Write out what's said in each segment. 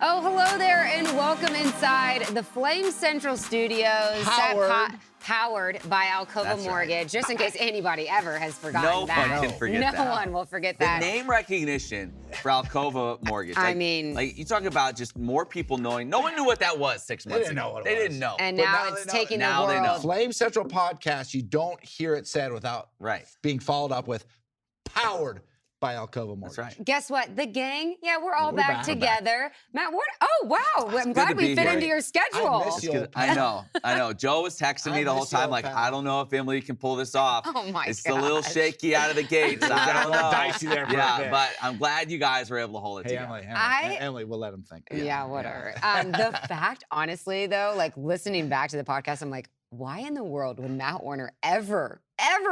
Oh, hello there, and welcome inside the Flame Central Studios. Powered by Alcova Mortgage, right. Just in case anybody ever has forgotten that. No one can forget that. No one will forget that. The name recognition for Alcova Mortgage. I mean, like you talk about just more people knowing. No one knew what that was 6 months ago. They didn't know. And now it's taking the world. They know. Flame Central podcast, you don't hear it said without being followed up with powered by Alcova Mortgage. That's right. Guess what? The gang, we're all back together. Matt, what? Oh, wow. I'm glad we fit into your schedule. I miss you. I know. Joe was texting me the whole time like, I don't know if Emily can pull this off. Oh, my It's a little shaky out of the gates. I don't know. Dicey there for a bit. But I'm glad you guys were able to hold it together. Emily, we'll let him think. Yeah, whatever. The fact, honestly, though, like listening back to the podcast, I'm like, why in the world would Matt Warner ever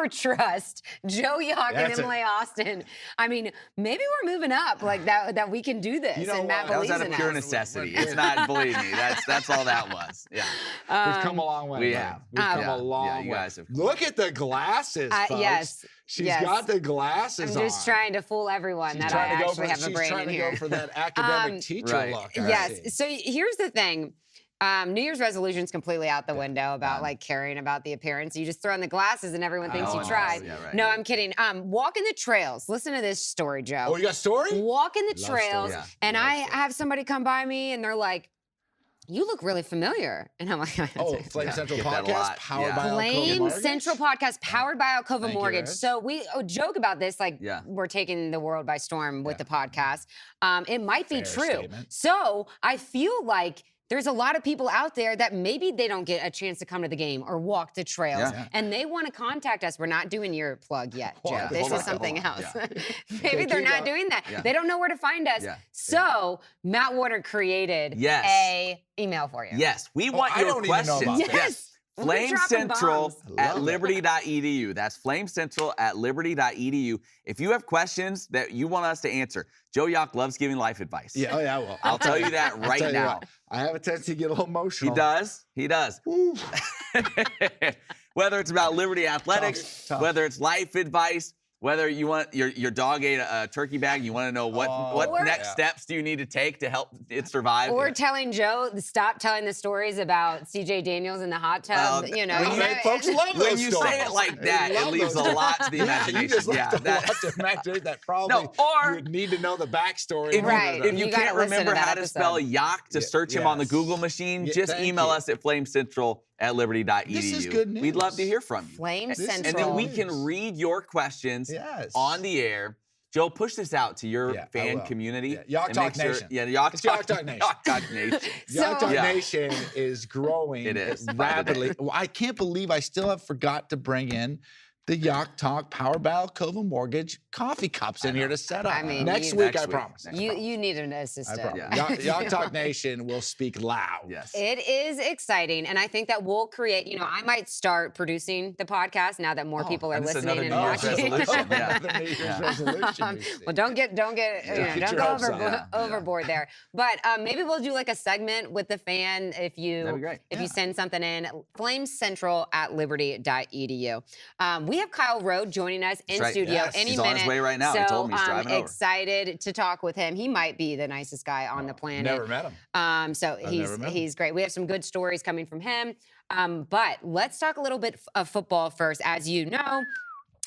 trust Joe Yock and Emily Austin? I mean, maybe we're moving up like that we can do this. And Matt believes in us. That was out of pure necessity. It's not, believe me, that's all that was. Yeah. We've come a long way. We have. We've come a long way. You guys have. Look at the glasses, folks. Yes. She's got the glasses on. I'm just trying to fool everyone that I actually have a brain in here. She's trying to go for that academic teacher look. Yes. So here's the thing. New Year's resolution's completely out the window about like caring about the appearance. You just throw on the glasses and everyone thinks you tried. No, I'm kidding. Walking the trails. Listen to this story, Joe. Oh, you got a story? Walking the trails, and I have somebody come by me and they're like, "You look really familiar," and I'm like, Flame Central podcast powered by Flame Central podcast powered by Alcova Mortgage. So we joke about this like we're taking the world by storm with the podcast. It might be true. Statement. So I feel like there's a lot of people out there that maybe they don't get a chance to come to the game or walk the trails, and they want to contact us. We're not doing your plug yet, Joe. This is something else. Maybe they're not doing that. They don't know where to find us. So Matt Warner created a email for you. Yes, we want your questions. Yes. FlameCentral at liberty.edu. That's FlameCentral at liberty.edu. If you have questions that you want us to answer, Joe Yock loves giving life advice. Yeah, well. I'll tell you that right now. I have a tendency to get a little emotional. He does. Whether it's about Liberty Athletics, whether it's life advice, whether you want your dog ate a turkey bag, you want to know what next steps do you need to take to help it survive? Or telling Joe, stop telling the stories about C.J. Daniels in the hot tub. Folks love those when you say it like that, it leaves a lot to the imagination. You just left a lot to imagine that probably you would need to know the backstory. If you can't remember how to spell Yock to search him on the Google machine, just email us at flamecentral@liberty.edu. This is good news. We'd love to hear from you. Flame Central. And then we can read your questions on the air. Joe, push this out to your fan community. Yock Talk Nation. Yock Talk Nation. Yock Talk Nation. Yock Talk Nation is growing rapidly. I can't believe I still have forgot to bring in the Yock Talk powered by Alcova Mortgage coffee cups in here to set up. I mean, next week, I promise. You need an assistant. Yock Talk Nation will speak loud. Yes. It is exciting, and I think that we'll create, I might start producing the podcast now that more people are listening and watching. Well, don't go overboard there. But maybe we'll do like a segment with the fan if you send something in. FlameCentral at liberty.edu. We have Kyle Rode joining us in studio any minute. He's on his way right now. So he told me he's driving over. Excited to talk with him. He might be the nicest guy on the planet. Never met him. So he's great. We have some good stories coming from him. But let's talk a little bit of football first. As you know,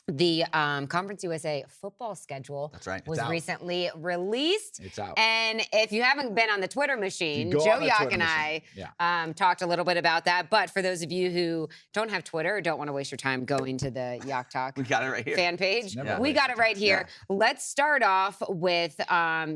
the Conference USA football schedule was recently released. It's out. And if you haven't been on the Twitter machine, Joe Yock and I talked a little bit about that. But for those of you who don't have Twitter or don't want to waste your time going to the Yock Talk we got it right here. fan page, we got it right here. Let's start off with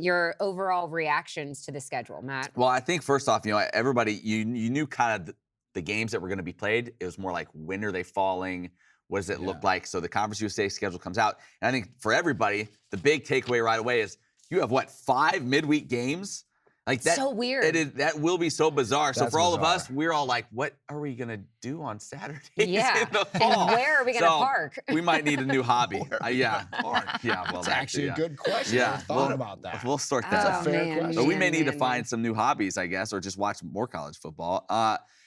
your overall reactions to the schedule, Matt. Well, I think first off, everybody, you knew kind of the games that were going to be played. It was more like, when are they falling? What does it look like? So the Conference USA schedule comes out. And I think for everybody, the big takeaway right away is you have, 5 midweek games? Like that, so weird. That will be so bizarre. So for all of us, we're all like, what are we going to do on Saturdays in the fall? And where are we going to park? We might need a new hobby. Well, that's actually a good question. I thought about that. We'll sort that out. out. That's a fair question. But we may need to find some new hobbies, I guess, or just watch more college football.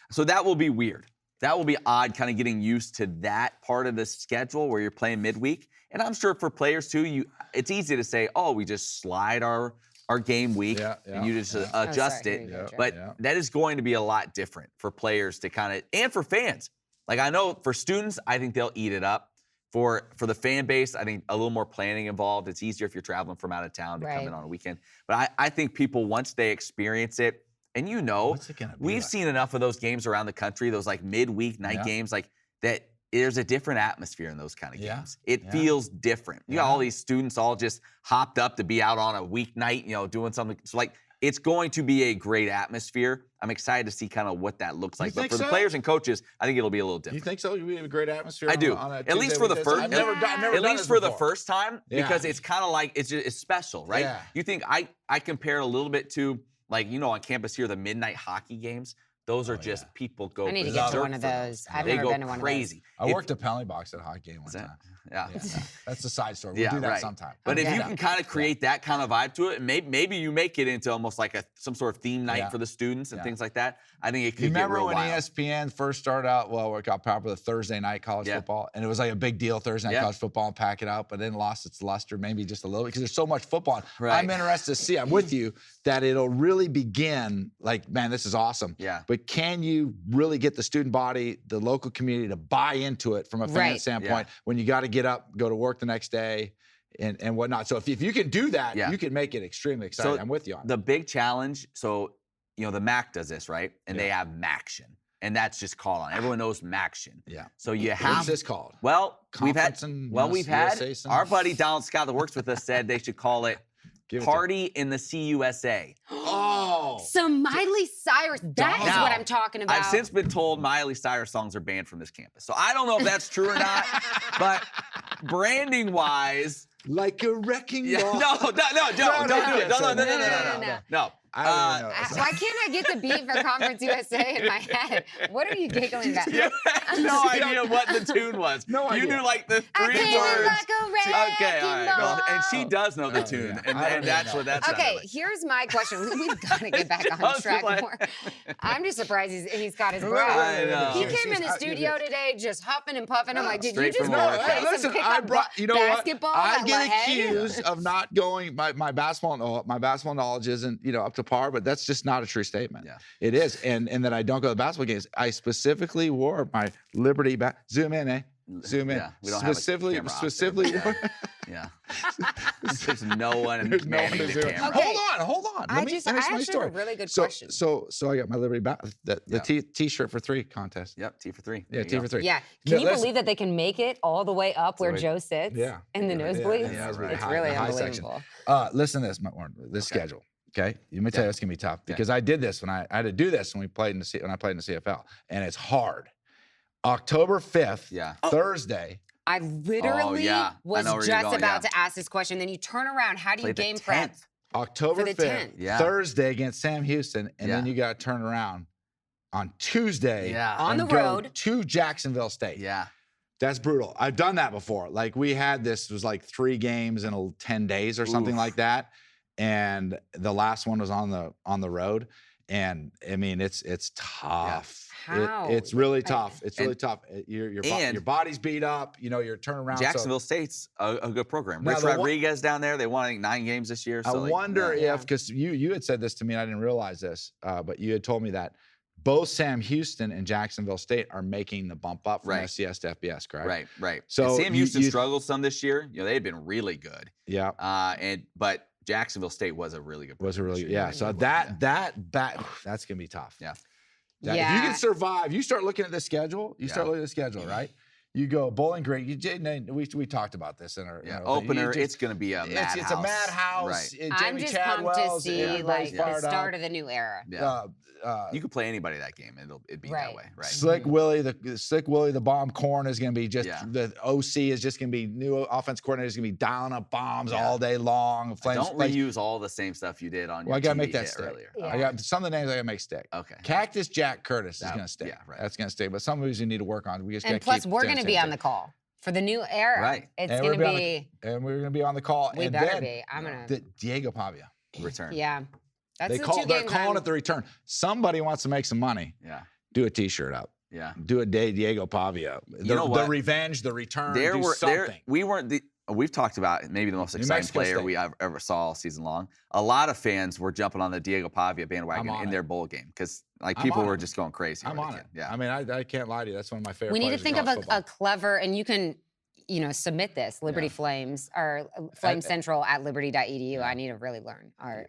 So that will be weird. That will be odd, kind of getting used to that part of the schedule where you're playing midweek. And I'm sure for players too, it's easy to say, oh, we just slide our our game week, and you just adjust sorry. it. But that is going to be a lot different for players to kind of, and for fans. Like I know for students, I think they'll eat it up. For the fan base, I think a little more planning involved. It's easier if you're traveling from out of town to come in on a weekend. But I think people, once they experience it, and we've seen enough of those games around the country, those like midweek night games, like that there's a different atmosphere in those kind of games. It feels different. You got all these students all just hopped up to be out on a weeknight, doing something. So like, it's going to be a great atmosphere. I'm excited to see kind of what that looks like. But for the players and coaches, I think it'll be a little different. You think so? It'll be a great atmosphere? I do. At least for the first. At least for the first time, because it's kind of like it's special, right? Yeah. You think I compare a little bit to like on campus here the midnight hockey games. Those are just people go. I need to get to one of those. I've never been to one of those. Crazy. I worked a penalty box at a hockey game one time. Yeah. That's the side story. We'll do that sometime. But if you can kind of create that kind of vibe to it, and maybe you make it into almost like some sort of theme night for the students and things like that, I think it could get real wild. Remember when ESPN first started out, it got popular Thursday night college football, and it was like a big deal Thursday night college football and pack it out, but then lost its luster maybe just a little bit because there's so much football. Right. I'm interested to see, I'm with you, that it'll really begin like, man, this is awesome. Yeah. But can you really get the student body, the local community to buy into it from a fan standpoint when you got to get up, go to work the next day and whatnot. So if you can do that, you can make it extremely exciting. I'm with you on that. The big challenge, the MAC does this, right? And they have MACtion. And that's just called on. Everyone knows MACtion. Yeah. So you have. What's this called? Well, we've had our buddy Donald Scott that works with us said they should call it Party in the CUSA. So Miley Cyrus, that is what I'm talking about. I've since been told Miley Cyrus songs are banned from this campus. So I don't know if that's true or not, but branding-wise. Like a wrecking ball. No, don't do it. No. Why can't I get the beat for Conference USA in my head? What are you giggling about? You had no idea what the tune was. No idea. You knew like the 3 words. Like a okay, all right. Well, and she does know the tune, and that's what that's. Okay, like. Here's my question. We've got to get back on track more. I'm just surprised he's got his breath. He came in the studio today just huffing and puffing. I'm like, did you just play some pickup basketball? I get accused of not going. My basketball knowledge isn't up to par, but that's just not a true statement. Yeah. It is, and that I don't go to basketball games. I specifically wore my Liberty zoom in. Zoom in. Yeah, we don't specifically. Yeah. There's no one manning the camera. Okay. Hold on. Let me finish my story. Have a really good question. So I got my Liberty the T-shirt for 3 contest. Yep, T for 3. Yeah, T for 3. Yeah. Can you believe that they can make it all the way up where Joe sits? Yeah. In the nosebleeds? Yeah, it's really unbelievable. Listen to this schedule. Okay, let me tell you, it's gonna be tough because I did this when I had to do this when I played in the CFL, and it's hard. October 5th, Thursday. I literally was just about to ask this question. Then you turn around. How do you game prep? October 5th, Thursday against Sam Houston, and then you got to turn around on Tuesday on the road to Jacksonville State. Yeah. That's brutal. I've done that before. Like we had this, it was like 3 games in 10 days or something like that. And the last one was on the road, and I mean it's tough. How? It's really tough. It's really tough. Your body's beat up. You're turning around. Jacksonville State's a good program. Rich Rodriguez down there. They won I think 9 games this year. So I wonder if because you had said this to me, and I didn't realize this, but you had told me that both Sam Houston and Jacksonville State are making the bump up from FCS to FBS, correct? Right. So and Sam Houston struggled some this year. They had been really good. Yeah. But Jacksonville State was a really good. So that's gonna be tough. Yeah. If you can survive, you start looking at the schedule. Right? You go Bowling Green. We talked about this in our opener. It's going to be a madhouse. It's a madhouse. Right. I'm just pumped to see the start of the new era. Yeah. You could play anybody that game, and it'd be that way. Right. Slick Willie, the bomb corn is going to be just the OC is just going to be new offense coordinator is going to be dialing up bombs all day long. Don't reuse all the same stuff you did on your I got to make that stick earlier. I got some of the names I got to make stick. Okay. Cactus Jack Curtis is going to stay. Yeah, right. That's going to stay. But some of these you need to work on. We just got to keep. And plus, we're going to be on the call for the new era. Right. It's going to be. And we're going to be on the call. We better be. I'm going to. Diego Pavia return. Yeah. They're calling it the return. Somebody wants to make some money. Yeah. Do a T-shirt up. Yeah. Do a Diego Pavia. The revenge, the return. We weren't we've talked about maybe the most exciting player we ever saw all season long. A lot of fans were jumping on the Diego Pavia bandwagon in their bowl game because people were just going crazy. I'm on it. Yeah. I mean, I can't lie to you. That's one of my favorite. We need to think of a clever, and you can, submit this. Liberty Flames or Flame Central at liberty.edu. Yeah. I need to really learn our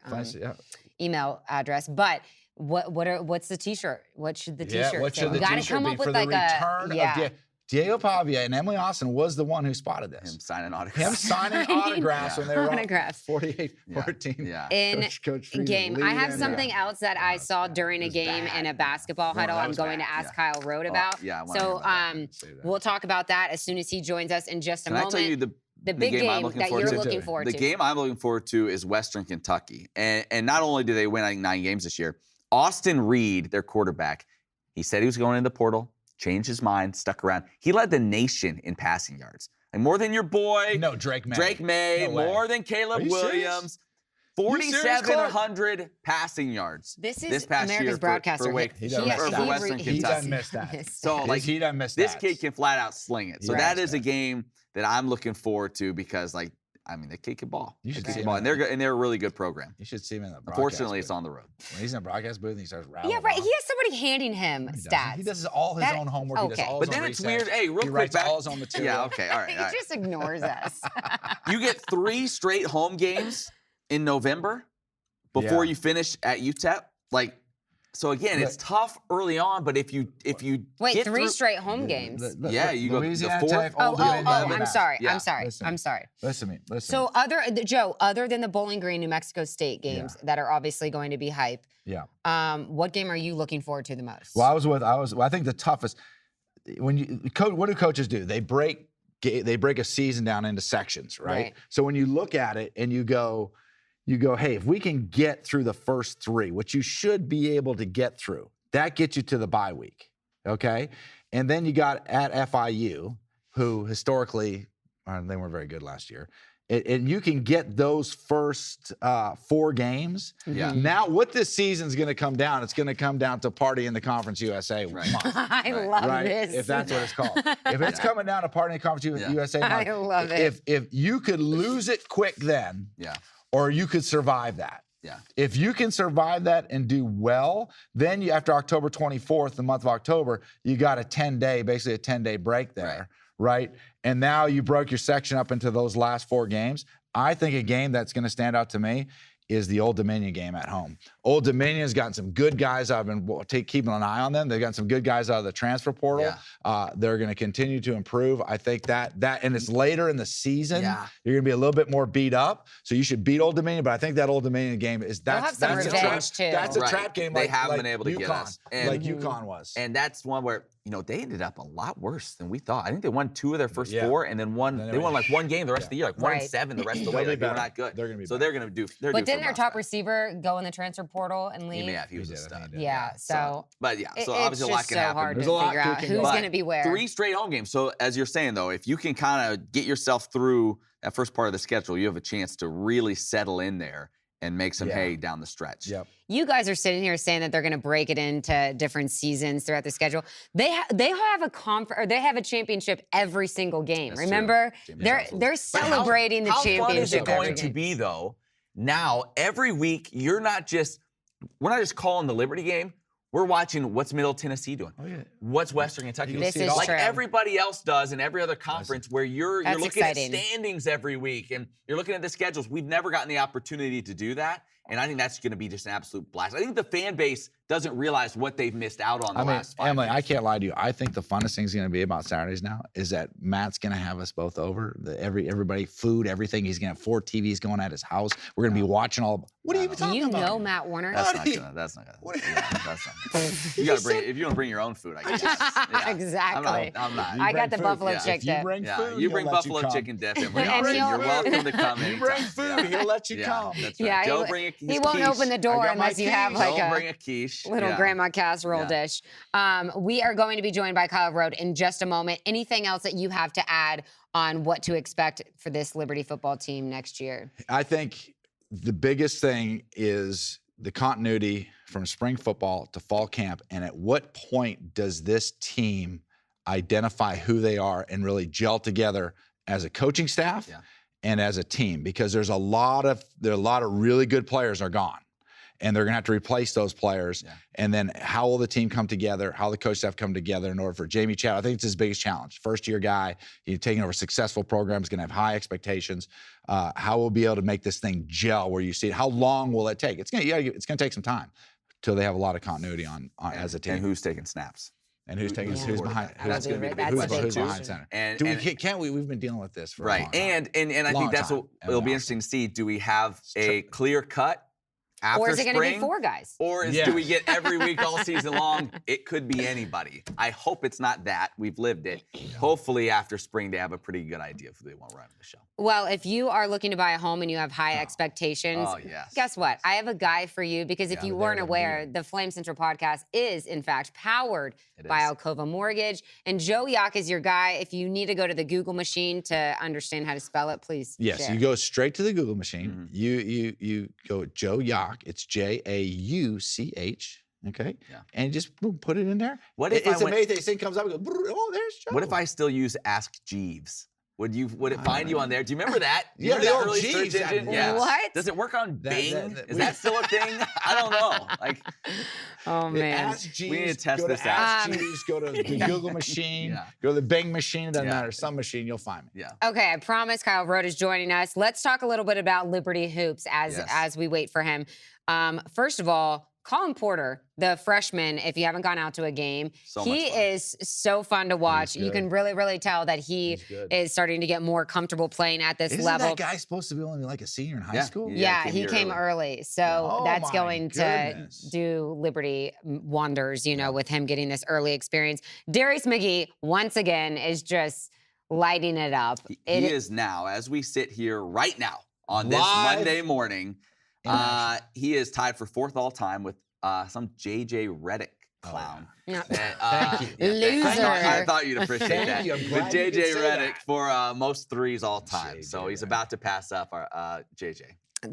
email address, but. What's the T-shirt? What should the T-shirt say? What should the T-shirt be for the return of Diego Pavia? And Emily Austin was the one who spotted this. Him signing autographs. When they were autographs. 48-14. In Coach game, I have something else that I saw during a game in a basketball huddle. I'm going to ask Kyle Road about. So we'll talk about that as soon as he joins us in just a moment. Can I tell you the big game that you're looking forward to? The game I'm looking forward to is Western Kentucky. And not only do they win, I think, 9 games this year, Austin Reed, their quarterback, he said he was going in the portal, changed his mind, stuck around. He led the nation in passing yards. And more than your boy. No, Drake May. Drake May, more than Caleb Williams. 4,700 passing yards. This is past America's year broadcaster. For Western Kentucky. He doesn't miss that. So, he doesn't miss that. This kid can flat out sling it. So that is a game that I'm looking forward to because, the kid can ball. And they're a really good program. You should see him in the broadcast. Unfortunately, it's on the road. When he's in the broadcast booth, he starts rattling. Yeah, right. He has somebody handing him stats. He does all his own homework. Okay. He does all but his then own it's research. weird. Hey, real quick, he writes all his own material. Yeah, okay, all right. He just ignores us. You get 3 straight home games in November before you finish at UTEP. So again, it's tough early on, but if you wait, get 3 straight home games. You go Louisiana the 4th. Tech, I'm sorry. Yeah. I'm sorry. Listen to me. So other than the Bowling Green, New Mexico State games that are obviously going to be hype. Yeah. What game are you looking forward to the most? Well, I think the toughest what do coaches do? They break a season down into sections, right? So when you look at it and you go, hey, if we can get through the first 3, which you should be able to get through, that gets you to the bye week, okay? And then you got at FIU, who historically, they weren't very good last year, and you can get those first 4 games. Yeah. Now, what this season's going to come down, it's going to come down to Party in the Conference USA month. I love this. If that's what it's called. If it's coming down to Party in the Conference USA month. I love it. If you could lose it quick then, or you could survive that. Yeah. If you can survive that and do well, then after October 24th, the month of October, you got basically a 10-day break there, right? And now you broke your section up into those last 4 games. I think a game that's going to stand out to me is the Old Dominion game at home. Old Dominion's gotten some good guys. I've been keeping an eye on them. They've got some good guys out of the transfer portal. They're going to continue to improve. I think that and it's later in the season. You're going to be a little bit more beat up. So you should beat Old Dominion. But I think that Old Dominion game is that's a trap game. They haven't been able to get us, like UConn was. And that's one where they ended up a lot worse than we thought. I think they won 2 of their first 4, and then they won like 1 game the rest of the year, like 1-7 the rest of the way. They were not good. They're going to be. So they're going to do. But didn't their top receiver go in the transfer portal and leave? Yeah, he was a stud. So obviously a lot can happen. There's a lot to figure out who's going to be where. 3 straight home games. So as you're saying though, if you can kind of get yourself through that first part of the schedule, you have a chance to really settle in there and make some hay down the stretch. Yep. You guys are sitting here saying that they're going to break it into different seasons throughout the schedule. They have a championship every single game. That's Remember, true. they're celebrating the championship. How fun is it going every to game. be though? Now every week we're not just calling the Liberty game. We're watching what's Middle Tennessee doing. What's Western Kentucky doing. This is like true. Everybody else does in every other conference where you're looking exciting. at standings every week and you're looking at the schedules. We've never gotten the opportunity to do that. And I think that's going to be just an absolute blast. I think the fan base doesn't realize what they've missed out on the last 5 Emily, years. I can't lie to you. I think the funnest thing's going to be about Saturdays now is that Matt's going to have us both over. Everybody, food, everything. He's going to have 4 TVs going at his house. We're going to be watching all. What are you even talking about? Do you know Matt Warner? That's not gonna. You got to bring. If you want to bring your own food, I guess. Yeah. Exactly. I'm not. I got the buffalo chick If you dip. bring food, you bring he'll let buffalo chicken dip, and And you're welcome to come in. You bring food, he'll let you come. That's right. Yeah, Don't bring a quiche. he won't open the door unless you have like Don't bring a quiche. little grandma casserole dish. We are going to be joined by Kyle Road in just a moment. Anything else that you have to add on what to expect for this Liberty football team next year? I think the biggest thing is the continuity from spring football to fall camp, and at what point does this team identify who they are and really gel together as a coaching staff and as a team, because there are a lot of really good players are gone. And they're going to have to replace those players. Yeah. And then how will the team come together? How the coach staff come together in order for Jamie Chad? I think it's his biggest challenge. First-year guy, he's taking over a successful program, is going to have high expectations. How will be able to make this thing gel where you see it? How long will it take? It's going to take some time until they have a lot of continuity on as a team. And who's taking snaps? And who's taking who's behind? That's going to be who's behind center? And can't we? We've been dealing with this for a long time. And I think that's what it'll be interesting to see. Do we have a clear cut? Or is it going to be 4 guys? Or do we get every week all season long? It could be anybody. I hope it's not that. We've lived it. Hopefully after spring they have a pretty good idea of who they want to run the show. Well, if you are looking to buy a home and you have high expectations, guess what? I have a guy for you, because if you weren't aware, the Flame Central podcast is, in fact, powered by Alcova Mortgage. And Joe Yock is your guy. If you need to go to the Google machine to understand how to spell it, please share. You go straight to the Google machine. You go Joe Yock. It's Jauch. Okay. Yeah. And just boom, put it in there. What if it's amazing? This thing comes up and goes, oh, there's Joe. What if I still use Ask Jeeves? Would it find you on there? Do you remember that? Yeah, the old Jeeves. What? Does it work on Bing? Is that still a thing? I don't know. Oh man. Ask Jeeves, we need to test this out. Ask Jeeves, go to the Google machine, go to the Bing machine. It doesn't matter. Some machine, you'll find me. Yeah. Okay, I promise Kyle Rote is joining us. Let's talk a little bit about Liberty Hoops as we wait for him. First of all, Colin Porter, the freshman, if you haven't gone out to a game, he is so fun to watch. You can really, really tell that he is starting to get more comfortable playing at this level. Isn't that guy supposed to be only like a senior in high school? Yeah, he came early. So that's going to do Liberty wonders, with him getting this early experience. Darius McGee, once again, is just lighting it up. He is now, as we sit here right now on this Monday morning, he is tied for 4th all time with some J.J. Redick clown. Thank you. Loser. I thought you'd appreciate that. With J.J. Redick for most threes all time. So he's about to pass up our J.J. We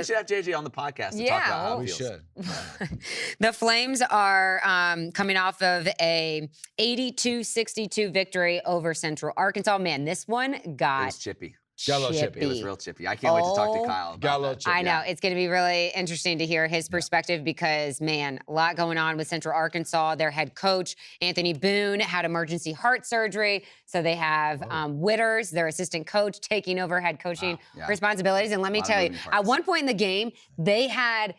should have JJ on the podcast to talk about how he feels. We should. The Flames are coming off of a 82-62 victory over Central Arkansas. Man, this one got... It was chippy. Got a little chippy. It was real chippy. I can't wait to talk to Kyle about that. I know. It's going to be really interesting to hear his perspective because, man, a lot going on with Central Arkansas. Their head coach, Anthony Boone, had emergency heart surgery. So they have Witters, their assistant coach, taking over head coaching responsibilities. And let me tell you, at one point in the game, they had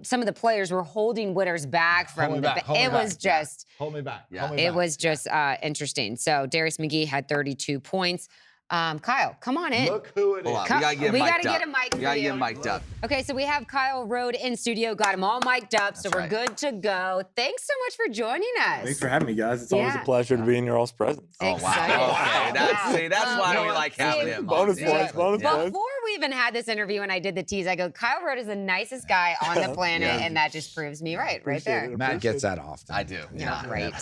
some of the players were holding Witters back from it was just hold me back. It was just interesting. So Darius McGee had 32 points. Kyle, come on in. Look who it is. We gotta get a mic. We gotta get mic'd up. Okay, so we have Kyle Rote in studio. Got him all mic'd up, so we're good to go. Thanks so much for joining us. Thanks for having me, guys. It's always a pleasure to be in your all's presence. Oh wow! Okay, that's why we like having him. Bonus points. Before we even had this interview and I did the tease, I go, Kyle Rote is the nicest guy on the planet, and that just proves me right there. Matt gets that often. I do. Yeah, right.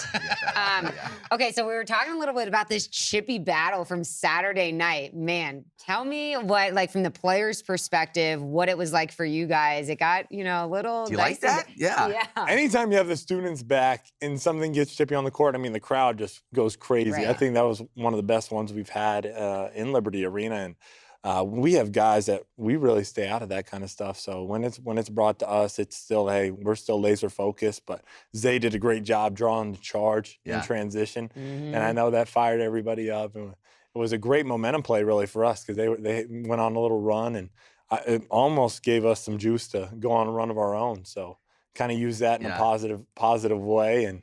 Okay, so we were talking a little bit about this chippy battle from Saturday night. Man, tell me what, from the players' perspective, what it was like for you guys. It got, a little. Do you like that? Yeah. Anytime you have the students back and something gets chippy on the court, I mean, the crowd just goes crazy. Right. I think that was one of the best ones we've had in Liberty Arena. And we have guys that we really stay out of that kind of stuff. So when it's brought to us, it's still, hey, we're still laser focused. But Zay did a great job drawing the charge in transition. Mm-hmm. And I know that fired everybody up. And it was a great momentum play, really, for us because they went on a little run, and it almost gave us some juice to go on a run of our own. So kind of use that in a positive way. And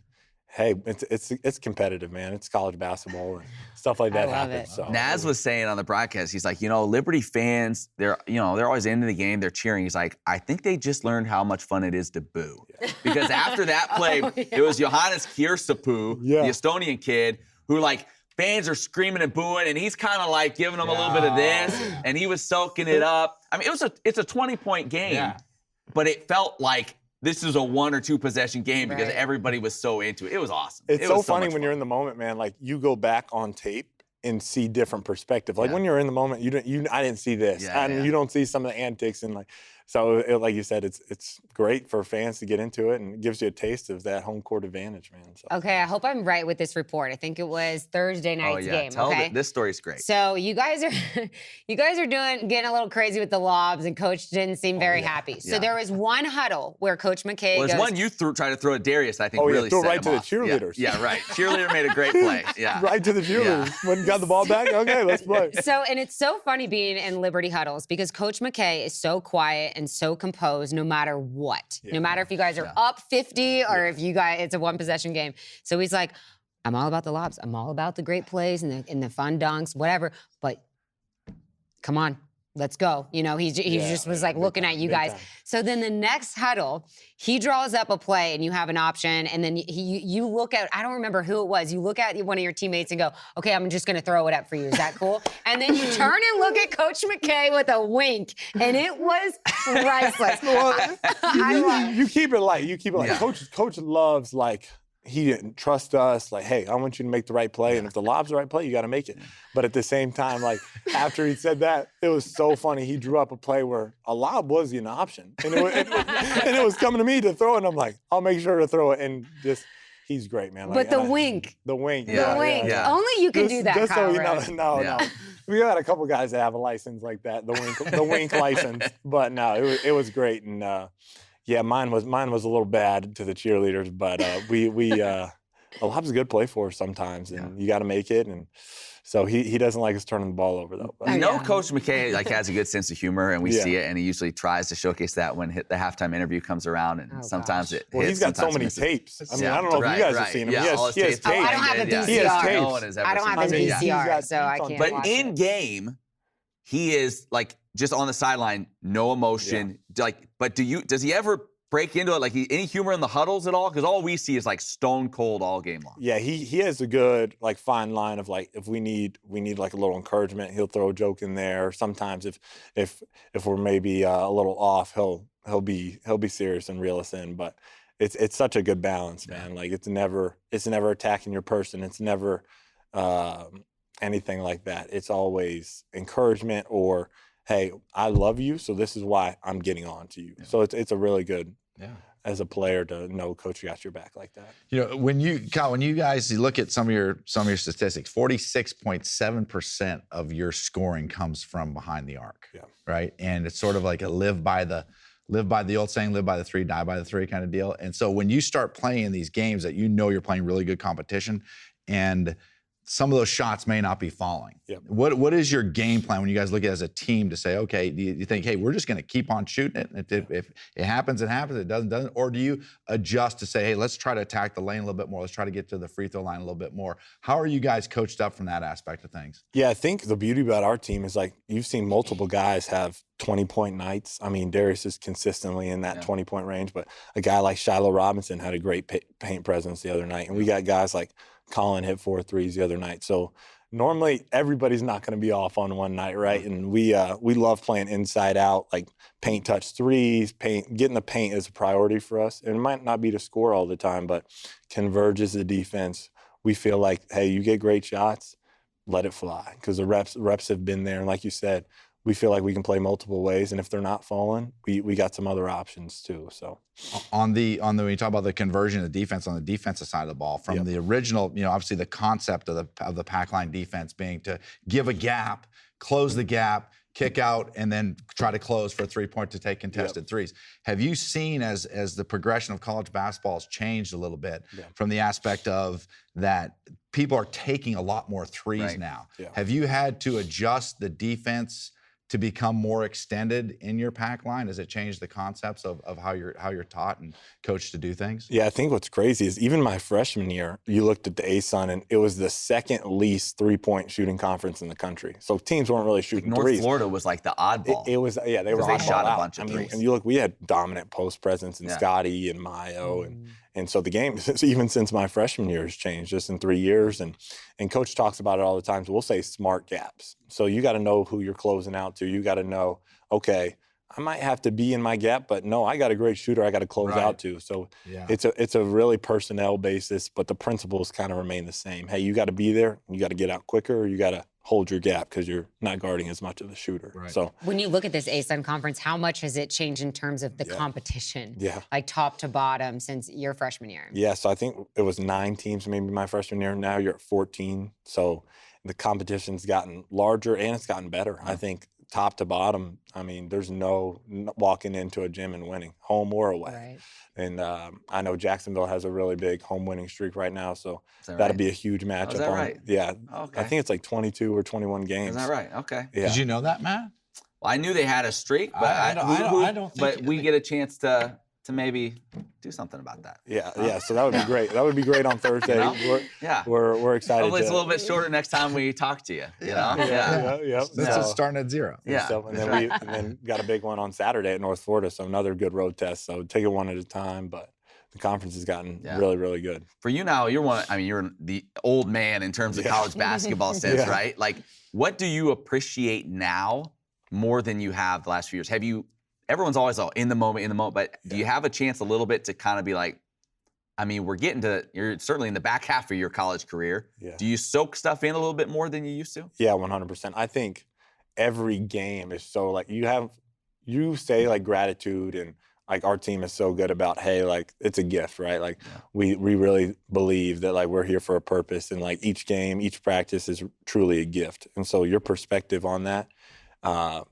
hey, it's competitive, man. It's college basketball and stuff like that happens. So Naz was saying on the broadcast, he's like, Liberty fans, they're always into the game, they're cheering. He's like, I think they just learned how much fun it is to boo. Yeah. Because after that play, it was Johannes Kiersapu, the Estonian kid, who fans are screaming and booing, and he's kind of giving them a little bit of this, and he was soaking it up. I mean, it's a 20-point game, but it felt like this is a 1 or 2 possession game because everybody was so into it. It was awesome. It's so funny when you're in the moment, man. You go back on tape and see different perspective. When you're in the moment, I didn't see this, and you don't see some of the antics and So like you said, it's great for fans to get into it, and it gives you a taste of that home court advantage, man. So. Okay, I hope I'm right with this report. I think it was Thursday night's game. Okay, this story's great. So you guys are getting a little crazy with the lobs, and Coach didn't seem very happy. So there was one huddle where Coach McKay there's one you tried to throw at Darius. I think really threw set right him to the off. cheerleaders. Yeah, right. Cheerleader made a great play. Yeah, right to the cheerleaders. When got the ball back, okay, let's play. So, and it's so funny being in Liberty huddles because Coach McKay is so quiet and so composed no matter what. No matter if you guys are up 50 or if you guys, it's a one possession game. So he's like, I'm all about the lobs. I'm all about the great plays and the fun dunks, whatever. But come on, let's go. You know, he just was like looking at you guys. So then the next huddle, he draws up a play and you have an option. And then you look at, I don't remember who it was. You look at one of your teammates and go, okay, I'm just going to throw it up for you. Is that cool? And then you turn and look at Coach McKay with a wink. And it was priceless. Well, you keep it light. You keep it light. Yeah. Coach loves, like, he didn't trust us. Like, hey, I want you to make the right play. And if the lob's the right play, you got to make it. But at the same time, like, after he said that, it was so funny. He drew up a play where a lob was an option. And it was coming to me to throw it. And I'm like, I'll make sure to throw it. And just, he's great, man. Like, but the wink. The wink. The wink. Yeah. Only you can do that, just Kyle. So you know, no. We got a couple guys that have a license like that, the wink license. But no, it was great. And yeah, mine was a little bad to the cheerleaders, but a lob's a good play for us sometimes, and you got to make it. And so he doesn't like us turning the ball over though. But. Coach McKay has a good sense of humor, and we see it, and he usually tries to showcase that when the halftime interview comes around, and sometimes it hits. Well, he's got so many tapes. I mean, I don't know if you guys have seen him. He has tapes. I don't have the VCR. He has tapes. I don't have the VCR, so I can't watch it. But in game, he is like just on the sideline, no emotion. Like, but does he ever break into it? Like, any humor in the huddles at all? Because all we see is like stone cold all game long. Yeah, he has a good like fine line of like, if we need like a little encouragement, he'll throw a joke in there. Sometimes if we're maybe a little off, he'll be serious and reel us in. But it's such a good balance, man. Like, it's never attacking your person. It's never anything like that. It's always encouragement or, hey, I love you, so this is why I'm getting on to you. So it's a really good, as a player, to know Coach got your back like that. You know, when you guys look at some of your statistics, 46.7% of your scoring comes from behind the arc. Yeah. Right? And it's sort of like a live by the old saying, live by the three, die by the three kind of deal. And so when you start playing these games that you're playing really good competition, and some of those shots may not be falling. Yep. What is your game plan when you guys look at it as a team to say, okay, do you think, hey, we're just going to keep on shooting it? If it happens, it happens. It doesn't. Or do you adjust to say, hey, let's try to attack the lane a little bit more. Let's try to get to the free throw line a little bit more. How are you guys coached up from that aspect of things? Yeah, I think the beauty about our team is, like, you've seen multiple guys have 20-point nights. I mean, Darius is consistently in that 20-point range, but a guy like Shiloh Robinson had a great paint presence the other night. And we got guys like Colin hit 4 threes the other night. So normally everybody's not going to be off on one night, right? And we love playing inside out, like paint touch threes, getting the paint is a priority for us. And it might not be to score all the time, but converges the defense. We feel like, hey, you get great shots, let it fly, because the reps have been there. And like you said, we feel like we can play multiple ways, and if they're not falling, we got some other options too. So, on the when you talk about the conversion of the defense on the defensive side of the ball, from the original, obviously the concept of the pack line defense being to give a gap, close the gap, kick out, and then try to close for a 3-point to take contested threes. Have you seen as the progression of college basketball has changed a little bit from the aspect of that people are taking a lot more threes now? Yeah. Have you had to adjust the defense to become more extended in your pack line? Has it changed the concepts of how you're taught and coached to do things? Yeah, I think what's crazy is even my freshman year, you looked at the ASUN, and it was the second least 3-point shooting conference in the country. So teams weren't really shooting threes. North Florida was like the oddball. It was, they were oddball shot out. a bunch of threes. And you look, we had dominant post presence in Scotty and Mayo, and so the game, even since my freshman year, has changed just in 3 years. And Coach talks about it all the time. So we'll say smart gaps. So you got to know who you're closing out to. You got to know, okay, I might have to be in my gap, but no, I got a great shooter I got to close out to. So it's a really personnel basis, but the principles kind of remain the same. Hey, you got to be there, you got to get out quicker, or you got to hold your gap because you're not guarding as much of the shooter. So when you look at this ASUN conference, how much has it changed in terms of the competition? Like top to bottom since your freshman year? Yeah, so I think it was 9 teams maybe my freshman year. Now you're at 14. So the competition's gotten larger and it's gotten better. I think top to bottom, I mean, there's no walking into a gym and winning, home or away. And I know Jacksonville has a really big home winning streak right now, so that'll be a huge matchup. Is that right? Yeah. I think it's like 22 or 21 games. Is that right? Okay. Yeah. Did you know that, Matt? Well, I knew they had a streak, but I don't think. But we get a chance to maybe do something about that. Yeah. So that would be great. That would be great on Thursday. We're excited. Hopefully it's a little bit shorter next time we talk to you. You know? This is starting at 0. Yeah. So, and then got a big one on Saturday at North Florida. So another good road test. So take it one at a time, but the conference has gotten really, really good. For you now, you're the old man in terms of college basketball sense, right? Like, what do you appreciate now more than you have the last few years? Everyone's always in the moment, but do you have a chance a little bit to kind of be like, I mean, you're certainly in the back half of your college career. Do you soak stuff in a little bit more than you used to? Yeah, 100%. I think every game is so like, you say like gratitude and like our team is so good about, hey, like it's a gift, right? Like we really believe that like we're here for a purpose and like each game, each practice is truly a gift. And so your perspective on that,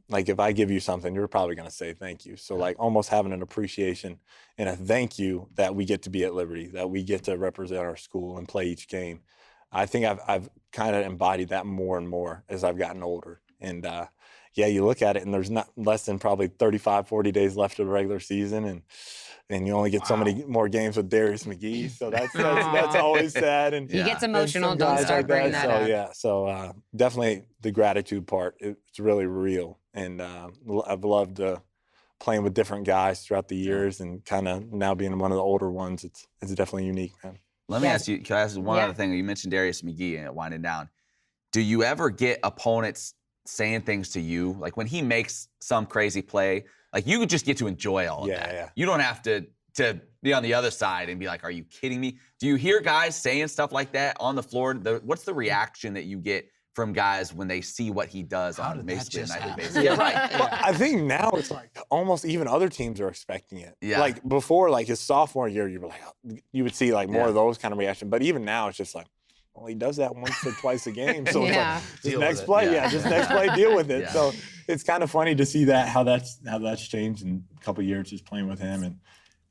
like if I give you something, you're probably going to say thank you. So like almost having an appreciation and a thank you that we get to be at Liberty, that we get to represent our school and play each game. I think I've kind of embodied that more and more as I've gotten older. And you look at it and there's not less than probably 35, 40 days left of the regular season. And you only get so many more games with Darius McGee. So that's always sad. And he gets emotional. Don't start bringing that up. So definitely the gratitude part, it's really real. And I've loved playing with different guys throughout the years and kind of now being one of the older ones. It's definitely unique, man. Let me ask you, can I ask one other thing? You mentioned Darius McGee and winding down. Do you ever get opponents saying things to you? Like when he makes some crazy play, like you just get to enjoy all of that. Yeah. You don't have to be on the other side and be like, are you kidding me? Do you hear guys saying stuff like that on the floor? What's the reaction that you get from guys when they see what he does on basically a nightly basis? Yeah, right. Well, I think now it's like almost even other teams are expecting it. Yeah. Like before, like his sophomore year, you would see like more of those kind of reactions. But even now, it's just like, well, he does that once or twice a game. So it's like, just next play, just next play, deal with it. So it's kind of funny to see that how that's changed in a couple of years just playing with him.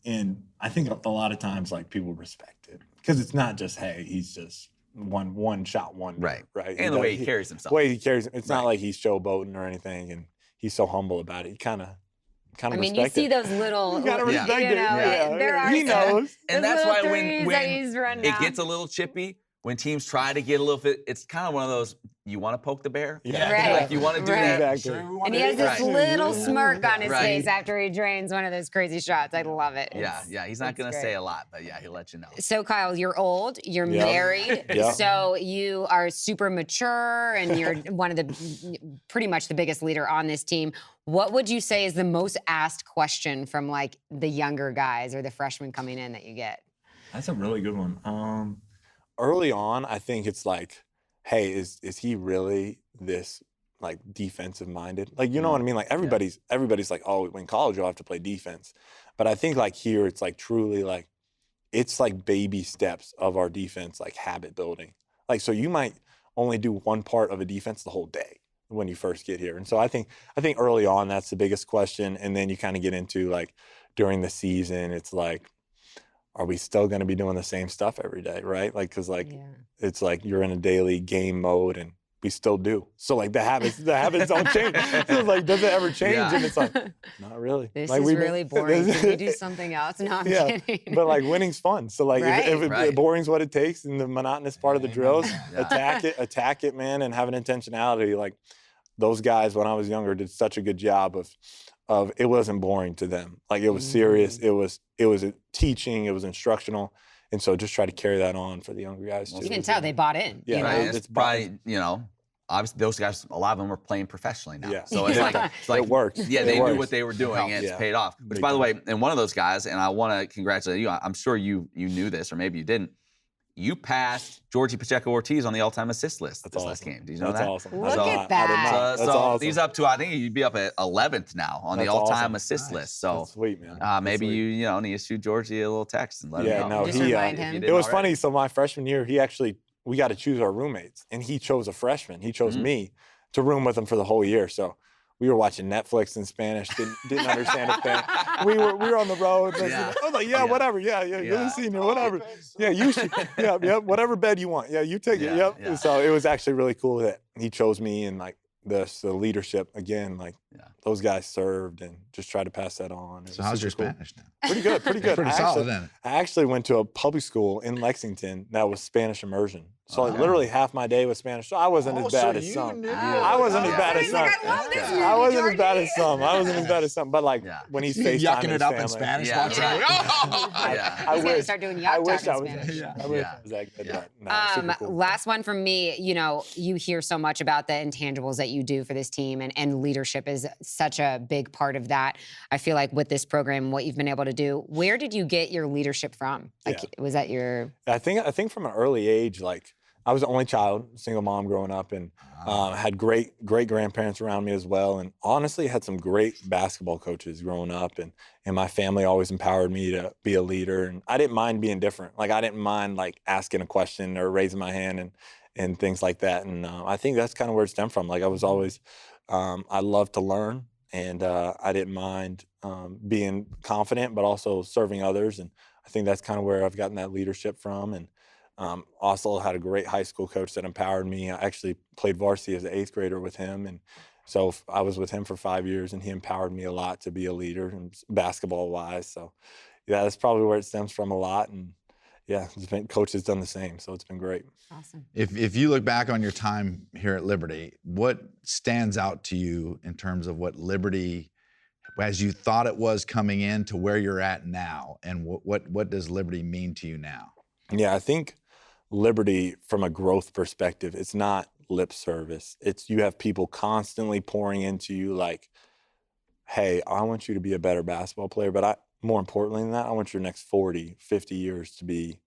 And I think a lot of times like people respect it because it's not just, hey, he's just one shot wonder, right? And the way he carries himself. The way he carries, it's not like he's showboating or anything, and he's so humble about it. He kind of. I mean, you see those little. You gotta respect it. There are he knows, and that's why when it gets a little chippy. When teams try to get a little bit, it's kind of one of those, you want to poke the bear? Like you want to do that. Exactly. And he has this little smirk on his face after he drains one of those crazy shots. I love it. He's not going to say a lot, but he'll let you know. So, Kyle, you're old, you're married, so you are super mature, and you're one of pretty much the biggest leader on this team. What would you say is the most asked question from like the younger guys or the freshmen coming in that you get? That's a really good one. Early on, I think it's like, hey, is he really this like defensive minded? Like, you know what I mean? Like everybody's like, oh, in college you'll have to play defense. But I think like here it's like truly like, it's like baby steps of our defense, like habit building. Like, so you might only do one part of a defense the whole day when you first get here. And so I think early on that's the biggest question. And then you kind of get into like during the season, it's like, are we still going to be doing the same stuff every day, right? Like, because like it's like you're in a daily game mode, and we still do. So like the habits don't change. So it's like, does it ever change? And it's like, not really. This like, is really boring. Can we do something else? No, I'm kidding. But like winning's fun. So like if boring's what it takes, and the monotonous part of the drills, attack it, man, and have an intentionality. Like those guys when I was younger did such a good job of it wasn't boring to them. Like it was serious. It was a teaching. It was instructional. And so just try to carry that on for the younger guys too. You can tell they bought in. Yeah, it's probably, obviously those guys, a lot of them are playing professionally now. Yeah. So it's like it worked. Yeah, they It knew works. what they were doing, and it's Yeah. paid off. Which, by the way, and one of those guys, and I want to congratulate you. I'm sure you knew this, or maybe you didn't. You passed Georgie Pacheco-Ortiz on the all-time assist list this last game. Did you know That's that? awesome. Look I at that. did not. That's so awesome. he's up to, I think you'd be up at 11th now on the That's all-time awesome. assist list. So That's sweet, man. maybe sweet. you need to shoot Georgie a little text and let Yeah, him know. no, Just he. remind him. If you It didn't was already. funny. So my freshman year, we got to choose our roommates, and he chose a freshman. He chose me to room with him for the whole year. So we were watching Netflix in Spanish. Didn't understand a thing. We were on the road. Yeah. I was like, Yeah. whatever. Yeah, you're the senior, whatever. Yeah, you should. Yeah, whatever bed you want. Yeah, you take it. Yeah, Yep. yeah. So it was actually really cool that he chose me, and like the leadership again, like those guys served and just tried to pass that on. So how's your Spanish now? Pretty good, pretty good. Pretty solid then. I actually went to a public school in Lexington that was Spanish immersion. So like literally half my day was Spanish. So I wasn't as bad as some. I wasn't as bad as some. I wasn't as bad as some. I wasn't as bad as some. But like when he's FaceTiming yucking his it up in family, Spanish. Yeah. Watch out. I He's gonna wish. start doing I yacht wish talk I in was. Spanish. I wish I was that good. But no, super cool. Last one from me. You hear so much about the intangibles that you do for this team, and leadership is such a big part of that. I feel like with this program, what you've been able to do, where did you get your leadership from? Like, was that your? I think from an early age, like I was the only child, single mom growing up, and had great grandparents around me as well. And honestly, had some great basketball coaches growing up, and my family always empowered me to be a leader. And I didn't mind being different. Like I didn't mind like asking a question or raising my hand and things like that. And I think that's kind of where it stemmed from. Like I was always, I loved to learn, and I didn't mind being confident, but also serving others. And I think that's kind of where I've gotten that leadership from. And also had a great high school coach that empowered me. I actually played varsity as an 8th grader with him. And so I was with him for 5 years, and he empowered me a lot to be a leader and basketball wise. So yeah, that's probably where it stems from a lot. And yeah, coach has done the same. So it's been great. Awesome. If you look back on your time here at Liberty, what stands out to you in terms of what Liberty, as you thought it was coming in, to where you're at now, and what does Liberty mean to you now? Yeah, I think Liberty, from a growth perspective, it's not lip service. It's you have people constantly pouring into you like, hey, I want you to be a better basketball player, but more importantly than that, I want your next 40, 50 years to be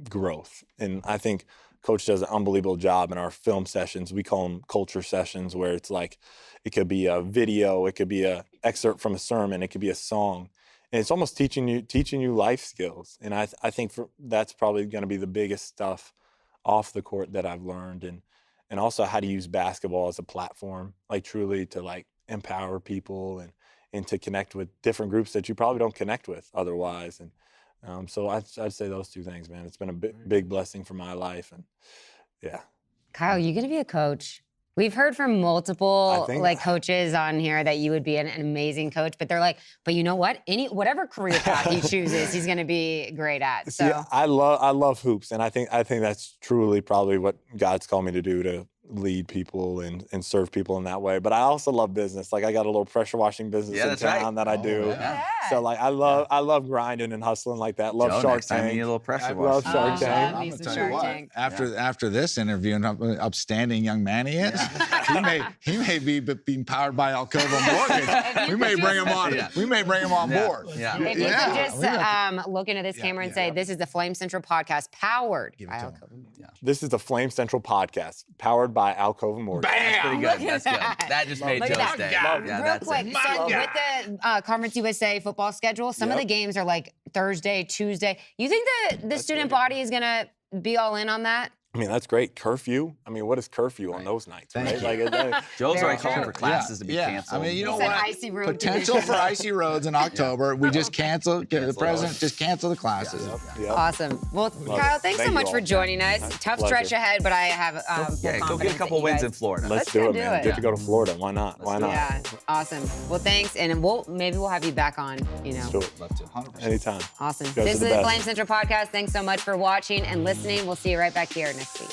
growth. And I think Coach does an unbelievable job in our film sessions. We call them culture sessions, where it's like, it could be a video, it could be an excerpt from a sermon, it could be a song. And it's almost teaching you life skills. And I think that's probably going to be the biggest stuff off the court that I've learned. And also how to use basketball as a platform, like truly to like empower people and to connect with different groups that you probably don't connect with otherwise. And so I'd say those two things, man. It's been a big blessing for my life. And yeah. Kyle, you gonna be a coach? We've heard from multiple coaches on here that you would be an amazing coach, but they're like, but you know what? Whatever career path he chooses, he's going to be great at. So see, I love hoops, and I think that's truly probably what God's called me to do, to lead people and serve people in that way. But I also love business. Like I got a little pressure washing business in town that I do. Yeah. So like I love grinding and hustling like that. Love Joe, Shark next time Tank. you need a little pressure love wash. Shark Tank. I'm Needs gonna some tell you Shark what. Tank. After this interview, and upstanding young man he is, he may be being powered by Alcova Mortgage. We may bring him on. We may bring him on board. if you could just look into this camera and say, this is the Flame Central podcast powered by Alcova. This is the Flame Central podcast powered by Alcova Mortgage. That's pretty good. That's good. That just made Look at Joe's that. day. Real quick, so with the Conference USA football schedule, some of the games are like Thursday, Tuesday. You think the student body is going to be all in on that? I mean, that's great. Curfew. I mean, what is curfew on those nights, right? Like, Joe's Very already calling true. for classes to be canceled. I mean, you know He said what? icy road Potential conditions. for icy roads in October. We just cancel. The president just cancel the classes. Yep. Awesome. Well, Kyle, thanks so Thank much you for all. joining us. Tough Pleasure. stretch ahead, but I have full Go get a confidence couple that you wins guys- in Florida. Let's go do it, do man. it. Get to go to Florida. Why not? Why not? Yeah, awesome. Well, thanks, and maybe we'll have you back on. Let's do it. Love to. 100%. Anytime. Awesome. Guys This are is the the best. Flame Central podcast. Thanks so much for watching and listening. We'll see you right back here next week.